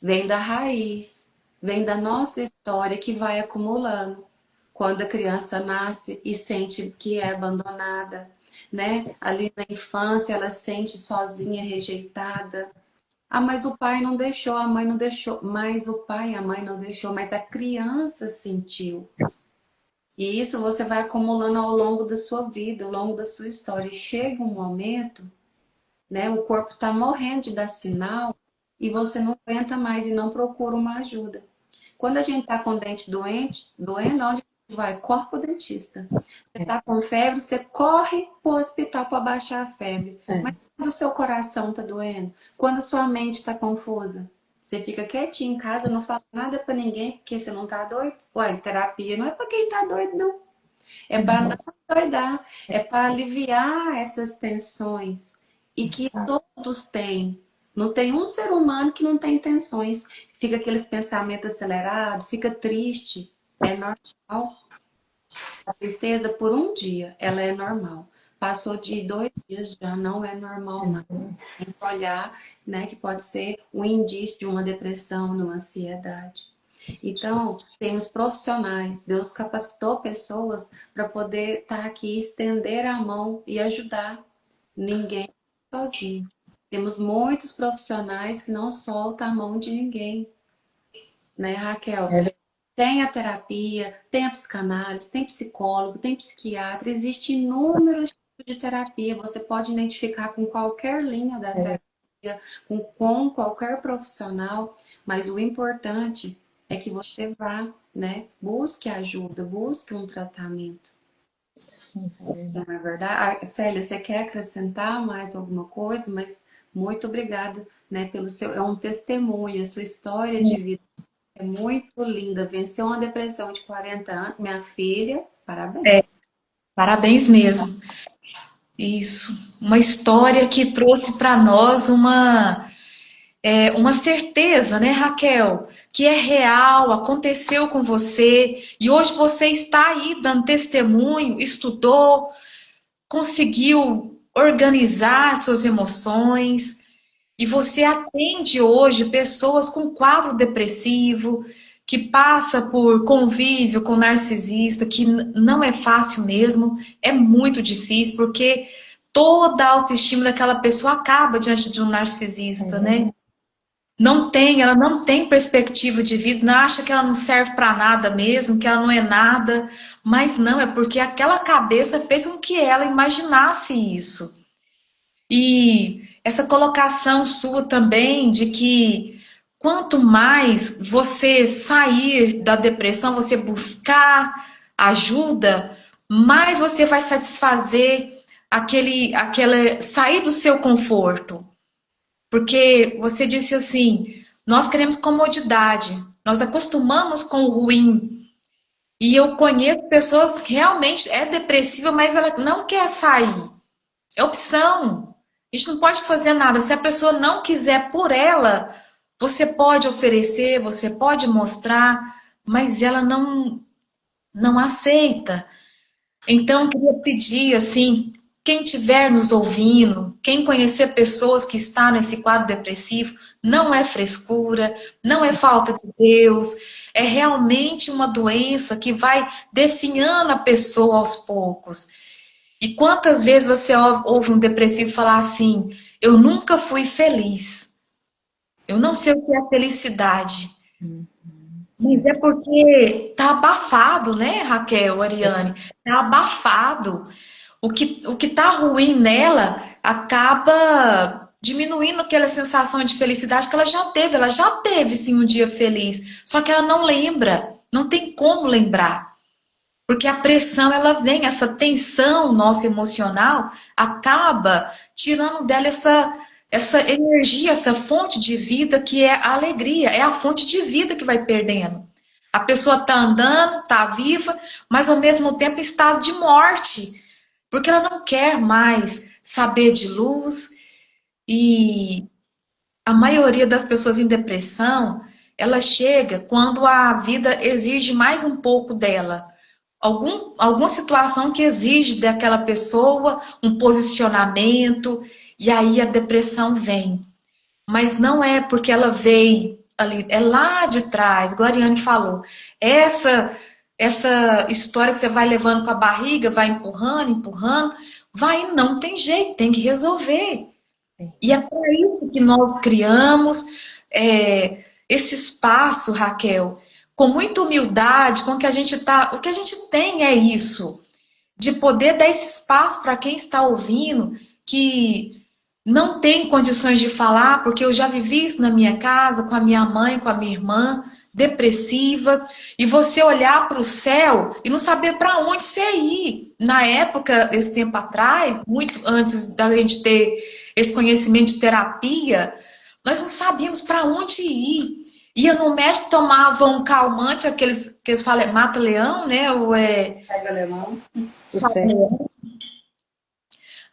S1: Vem da raiz, vem da nossa história que vai acumulando. Quando a criança nasce e sente que é abandonada, né? Ali na infância ela sente sozinha, rejeitada. Ah, mas o pai não deixou, a mãe não deixou, mas o pai e a mãe não deixou, mas a criança sentiu. E isso você vai acumulando ao longo da sua vida, ao longo da sua história. E chega um momento, né? O corpo está morrendo de dar sinal e você não aguenta mais e não procura uma ajuda. Quando a gente está com o dente doendo, onde vai? Corpo dentista. Você está com febre, você corre para o hospital para baixar a febre. Mas quando o seu coração está doendo, quando a sua mente está confusa, você fica quietinho em casa, não fala nada para ninguém, porque você não está doido. Ué, terapia não é para quem está doido, não. É para não doidar, é para aliviar essas tensões. E que todos têm. Não tem um ser humano que não tem tensões. Fica aqueles pensamentos acelerados, fica triste. É normal. A tristeza por um dia, ela é normal. Passou de 2 dias, já não é normal mais. Tem que olhar, né, que pode ser um indício de uma depressão, de uma ansiedade. Então, temos profissionais, Deus capacitou pessoas para poder estar aqui, estender a mão e ajudar. Ninguém sozinho. Temos muitos profissionais que não soltam a mão de ninguém, né, Raquel? Tem a terapia, tem a psicanálise, tem psicólogo, tem psiquiatra, existem inúmeros tipos de terapia. Você pode identificar com qualquer linha da terapia, com qualquer profissional, mas o importante é que você vá, né? Busque ajuda, busque um tratamento.
S2: Sim,
S1: Não é verdade? Ah, Célia, você quer acrescentar mais alguma coisa? Mas muito obrigada, né, pelo seu. É um testemunho, a sua história de vida é muito linda. Venceu uma depressão de 40 anos. Minha filha, parabéns.
S3: Parabéns mesmo. Isso. Uma história que trouxe para nós uma certeza, né, Raquel? Que é real, aconteceu com você e hoje você está aí dando testemunho, estudou, conseguiu organizar suas emoções e você atende hoje pessoas com quadro depressivo, que passa por convívio com narcisista, que não é fácil mesmo, é muito difícil, porque toda a autoestima daquela pessoa acaba diante de um narcisista, né? Ela não tem perspectiva de vida, não acha que ela não serve para nada mesmo, que ela não é nada, mas não, é porque aquela cabeça fez com que ela imaginasse isso. E essa colocação sua também de que quanto mais você sair da depressão, você buscar ajuda, mais você vai satisfazer aquela sair do seu conforto. Porque você disse assim, nós queremos comodidade, nós acostumamos com o ruim. E eu conheço pessoas que realmente é depressiva, mas ela não quer sair. É opção. A gente não pode fazer nada. Se a pessoa não quiser por ela, você pode oferecer, você pode mostrar, mas ela não aceita. Então, eu queria pedir, assim, quem estiver nos ouvindo, quem conhecer pessoas que estão nesse quadro depressivo, não é frescura, não é falta de Deus, é realmente uma doença que vai definhando a pessoa aos poucos. E quantas vezes você ouve um depressivo falar assim, eu nunca fui feliz, eu não sei o que é felicidade. Mas é porque tá abafado, né, Raquel, Ariane? Tá abafado. O que tá ruim nela acaba diminuindo aquela sensação de felicidade que ela já teve. Ela já teve, sim, um dia feliz. Só que ela não lembra. Não tem como lembrar. Porque a pressão, ela vem, essa tensão nossa emocional acaba tirando dela essa energia, essa fonte de vida que é a alegria, é a fonte de vida que vai perdendo. A pessoa está andando, está viva, mas ao mesmo tempo em estado de morte, porque ela não quer mais saber de luz. E a maioria das pessoas em depressão, ela chega quando a vida exige mais um pouco dela. alguma situação que exige daquela pessoa um posicionamento, e aí a depressão vem. Mas não é porque ela veio ali, é lá de trás, igual a Ariane falou. Essa história que você vai levando com a barriga, vai empurrando, empurrando, vai, não tem jeito, tem que resolver. E é para isso que nós criamos esse espaço, Raquel, com muita humildade, com o que a gente tá, o que a gente tem é isso, de poder dar esse espaço para quem está ouvindo, que não tem condições de falar, porque eu já vivi isso na minha casa, com a minha mãe, com a minha irmã, depressivas, e você olhar para o céu e não saber para onde você ir. Na época, esse tempo atrás, muito antes da gente ter esse conhecimento de terapia, nós não sabíamos para onde ir. Ia no médico, tomava um calmante, aqueles que eles falam, mata-leão, né?
S1: Pega alemão.
S2: Do céu.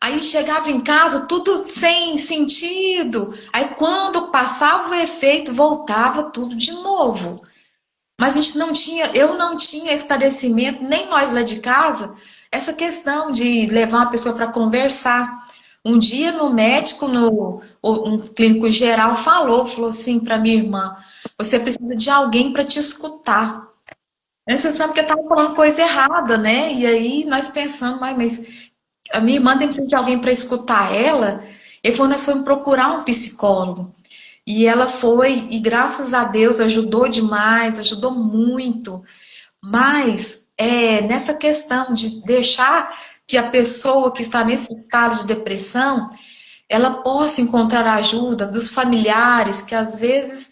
S3: Aí chegava em casa tudo sem sentido. Aí quando passava o efeito, voltava tudo de novo. Mas a gente não tinha, eu não tinha esclarecimento, nem nós lá de casa, essa questão de levar uma pessoa para conversar. Um dia no médico, um clínico geral, falou assim para minha irmã: você precisa de alguém para te escutar. Você sabe que eu estava falando coisa errada, né? E aí nós pensamos, mas a minha irmã tem precisado de alguém para escutar ela. E foi, nós fomos procurar um psicólogo. E ela foi, e graças a Deus ajudou demais, ajudou muito. Mas nessa questão de deixar que a pessoa que está nesse estado de depressão, ela possa encontrar ajuda dos familiares que às vezes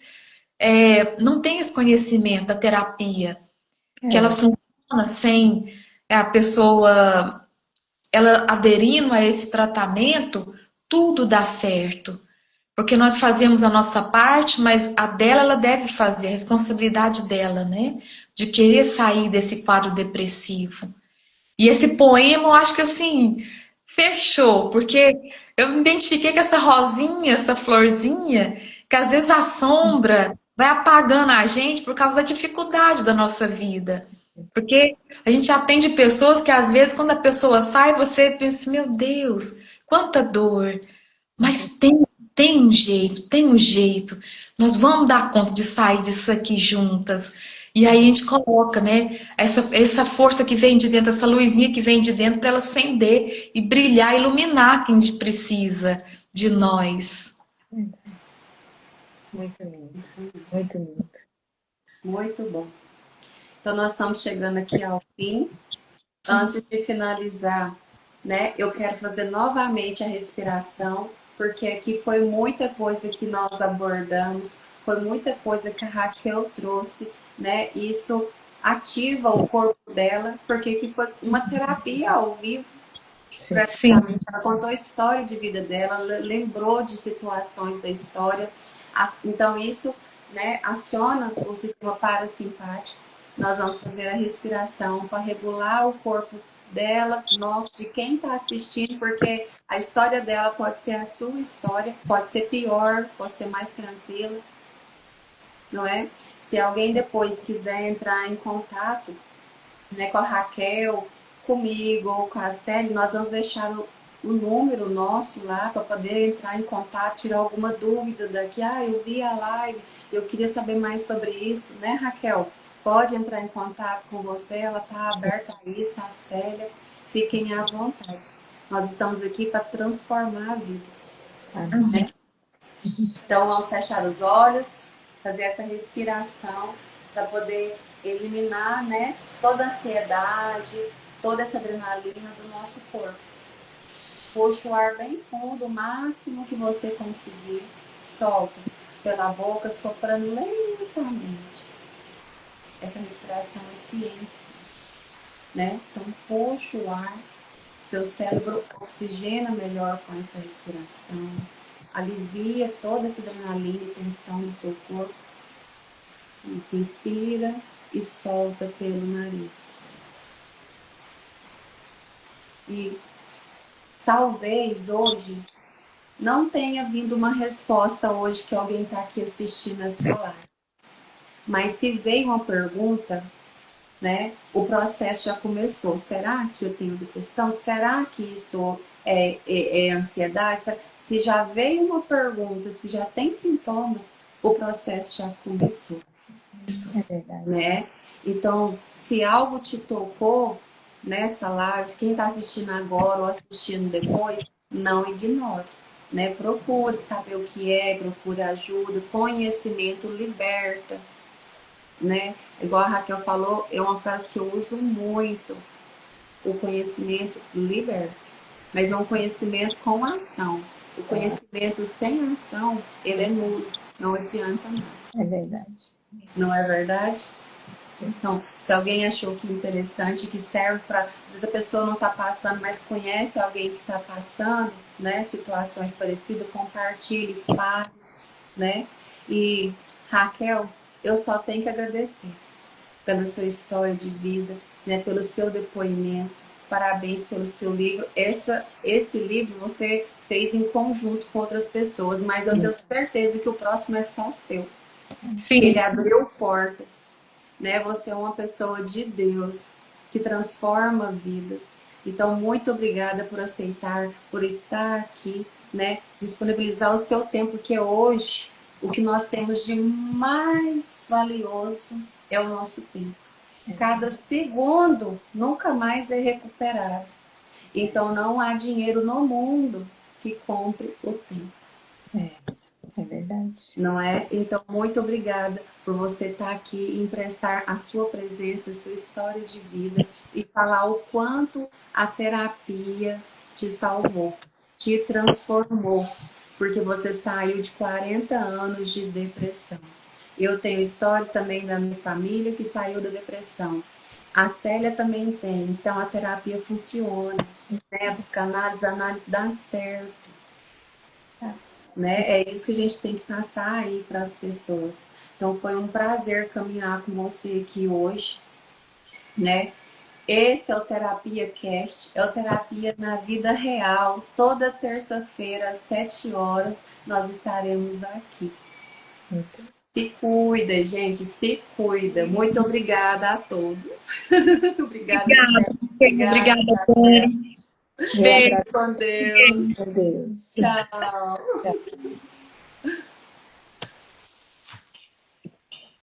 S3: não tem esse conhecimento da terapia, que ela funciona sem a pessoa ela aderindo a esse tratamento, tudo dá certo. Porque nós fazemos a nossa parte, mas a dela ela deve fazer, a responsabilidade dela, né? De querer sair desse quadro depressivo. E esse poema, eu acho que assim, fechou, porque eu me identifiquei com essa rosinha, essa florzinha, que às vezes a sombra vai apagando a gente por causa da dificuldade da nossa vida. Porque a gente atende pessoas que às vezes, quando a pessoa sai, você pensa, meu Deus, quanta dor. Mas tem um jeito, tem um jeito. Nós vamos dar conta de sair disso aqui juntas. E aí a gente coloca, né, essa força que vem de dentro, essa luzinha que vem de dentro, para ela acender e brilhar, iluminar quem precisa de nós.
S2: Muito lindo, muito lindo.
S1: Muito bom. Então, nós estamos chegando aqui ao fim. Antes de finalizar, né, eu quero fazer novamente a respiração, porque aqui foi muita coisa que nós abordamos, foi muita coisa que a Raquel trouxe, né? Isso ativa o corpo dela, porque aqui foi uma terapia ao vivo.
S3: Sim.
S1: Ela contou a história de vida dela, lembrou de situações da história. Então, isso, né, aciona o sistema parasimpático. Nós vamos fazer a respiração para regular o corpo dela, nosso, de quem está assistindo, porque a história dela pode ser a sua história, pode ser pior, pode ser mais tranquila, não é? Se alguém depois quiser entrar em contato, né, com a Raquel, comigo ou com a Célia, nós vamos deixar o número nosso lá para poder entrar em contato, tirar alguma dúvida daqui. Ah, eu vi a live, eu queria saber mais sobre isso, né, Raquel? Pode entrar em contato com você, ela está aberta a isso, a Célia, fiquem à vontade. Nós estamos aqui para transformar vidas. Né? Então, vamos fechar os olhos, fazer essa respiração para poder eliminar, né, toda a ansiedade, toda essa adrenalina do nosso corpo. Puxa o ar bem fundo, o máximo que você conseguir. Solta pela boca, soprando lentamente. Essa respiração é ciência, né? Então, puxa o ar, seu cérebro oxigena melhor com essa respiração, alivia toda essa adrenalina e tensão do seu corpo. E se inspira e solta pelo nariz. E talvez hoje não tenha vindo uma resposta hoje que alguém está aqui assistindo essa live. Mas se veio uma pergunta, né? O processo já começou. Será que eu tenho depressão? Será que isso é ansiedade? Se já veio uma pergunta, se já tem sintomas, o processo já começou,
S2: É verdade.
S1: né? Então, se algo te tocou nessa live, quem está assistindo agora ou assistindo depois, não ignore, né? Procure saber o que é, procure ajuda, conhecimento liberta, né? Igual a Raquel falou, é uma frase que eu uso muito. O conhecimento liberta, mas é um conhecimento com ação. O conhecimento sem ação, ele é nulo, não adianta nada.
S2: É verdade.
S1: Não é verdade? Então, se alguém achou que é interessante, que serve para. Às vezes a pessoa não está passando, mas conhece alguém que está passando, né? Situações parecidas, compartilhe, fale, né? E, Raquel, eu só tenho que agradecer pela sua história de vida, né, pelo seu depoimento. Parabéns pelo seu livro. Esse livro você fez em conjunto com outras pessoas, mas eu tenho certeza que o próximo é só seu. Ele
S3: Sim.
S1: abriu portas, né? Você é uma pessoa de Deus que transforma vidas. Então, muito obrigada por aceitar, por estar aqui, né? Disponibilizar o seu tempo, porque hoje o que nós temos de mais valioso é o nosso tempo. Cada segundo nunca mais é recuperado. Então, não há dinheiro no mundo que compre o tempo.
S2: É verdade.
S1: Não é? Então, muito obrigada por você estar aqui e emprestar a sua presença, a sua história de vida e falar o quanto a terapia te salvou, te transformou, porque você saiu de 40 anos de depressão. Eu tenho história também da minha família que saiu da depressão. A Célia também tem, então a terapia funciona, né? A psicanálise, a análise dá certo, né? É isso que a gente tem que passar aí para as pessoas. Então foi um prazer caminhar com você aqui hoje, né? Esse é o Terapia Cast, é o Terapia na Vida Real. Toda terça-feira, às 7 horas, nós estaremos aqui.
S2: Muito
S1: Se cuida, gente, se cuida. Muito obrigada a todos. Obrigada, Célia. Obrigada.
S3: Obrigada, Dani.
S2: Eu
S3: Beijo.
S2: agradeço
S1: Com Deus.
S2: a Deus.
S1: Tchau.